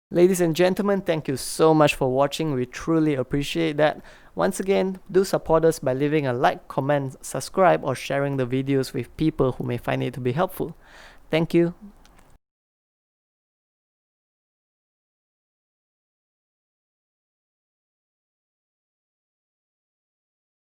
Ladies and gentlemen, thank you so much for watching. We truly appreciate that. Once again, do support us by leaving a like, comment, subscribe, or sharing the videos with people who may find it to be helpful. Thank you.